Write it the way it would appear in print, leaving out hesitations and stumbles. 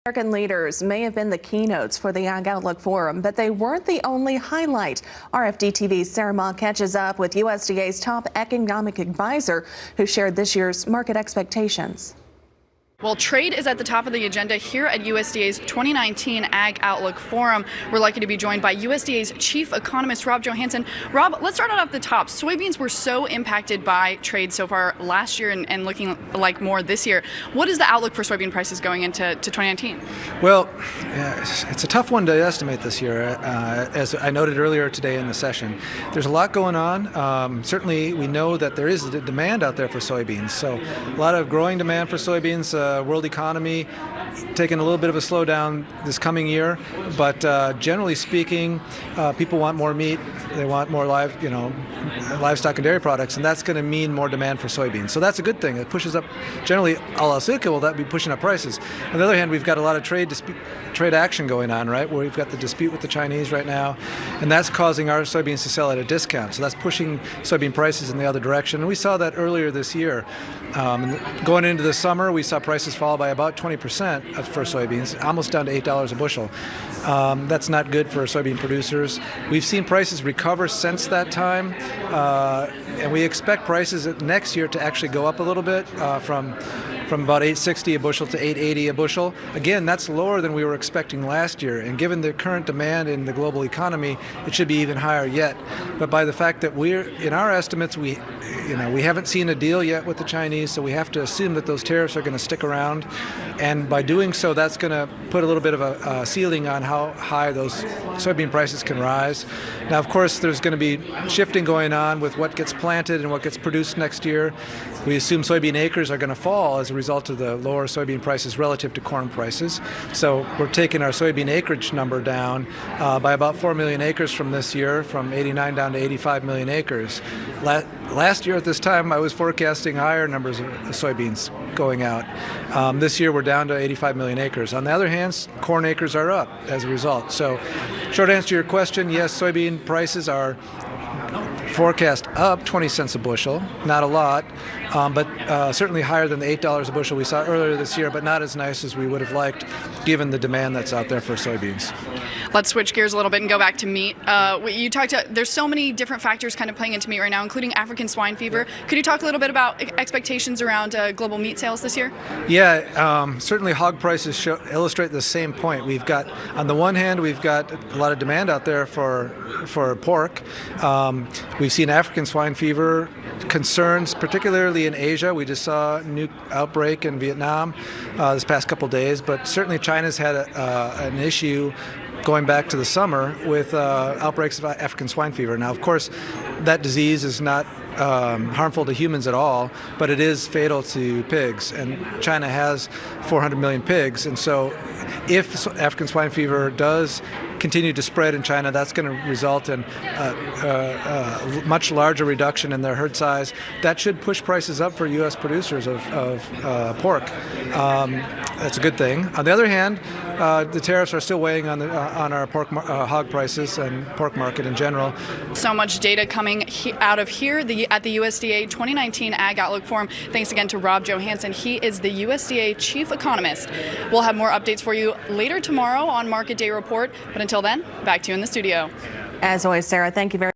American leaders may have been the keynotes for the Ag Outlook Forum, but they weren't the only highlight. RFD-TV's Sarah Ma catches up with USDA's top economic advisor, who shared this year's market expectations. Well, trade is at the top of the agenda here at USDA's 2019 Ag Outlook Forum. We're lucky to be joined by USDA's chief economist, Rob Johansson. Rob, let's start off the top. Soybeans were so impacted by trade so far last year and looking like more this year. What is the outlook for soybean prices going into 2019? Well, it's a tough one to estimate this year. As I noted earlier today in the session, there's a lot going on. Certainly, we know that there is a demand out there for soybeans. So a lot of growing demand for soybeans. World economy taking a little bit of a slowdown this coming year, but generally speaking, people want more meat. They want more livestock and dairy products, and that's going to mean more demand for soybeans. So that's a good thing. It pushes up, generally, all else equal, that be pushing up prices. On the other hand, we've got a lot of trade action going on, right? Where we've got the dispute with the Chinese right now, and that's causing our soybeans to sell at a discount. So that's pushing soybean prices in the other direction. And we saw that earlier this year. Going into the summer, we saw prices fall by about 20% for soybeans, almost down to $8 a bushel. That's not good for soybean producers. We've seen prices recover since that time, and we expect prices next year to actually go up a little bit from about $8.60 a bushel to $8.80 a bushel. Again, that's lower than we were expecting last year, and given the current demand in the global economy, it should be even higher yet. But by the fact that in our estimates, we haven't seen a deal yet with the Chinese, so we have to assume that those tariffs are going to stick around, and by doing so, that's going to put a little bit of a ceiling on how high those soybean prices can rise. Now, of course, there's going to be shifting going on with what gets planted and what gets produced next year. We assume soybean acres are going to fall as a result of the lower soybean prices relative to corn prices. So we're taking our soybean acreage number down by about 4 million acres from this year, from 89 down to 85 million acres. Last year at this time, I was forecasting higher numbers of soybeans going out. This year, we're down to 85 million acres. On the other hand, corn acres are up as a result. So, short answer to your question, yes, soybean prices are forecast up 20 cents a bushel, not a lot, but certainly higher than the $8 a bushel we saw earlier this year, but not as nice as we would have liked given the demand that's out there for soybeans. Let's switch gears a little bit and go back to meat. You talked about there's so many different factors kind of playing into meat right now, including African swine fever. Could you talk a little bit about expectations around global meat sales this year? Yeah, certainly hog prices illustrate the same point. We've got, on the one hand, we've got a lot of demand out there for pork. We've seen African swine fever concerns, particularly in Asia. We just saw a new outbreak in Vietnam this past couple days, but certainly China's had an issue going back to the summer with outbreaks of African swine fever. Now, of course, that disease is not harmful to humans at all, but it is fatal to pigs, and China has 400 million pigs, and so if African swine fever does continue to spread in China, that's going to result in a much larger reduction in their herd size. That should push prices up for U.S. producers of pork. That's a good thing. On the other hand, the tariffs are still weighing on our hog prices and pork market in general. So much data coming out of here at the USDA 2019 Ag Outlook Forum. Thanks again to Rob Johansson. He is the USDA chief economist. We'll have more updates for you later tomorrow on Market Day Report, but until then, back to you in the studio. As always, Sarah, thank you very much.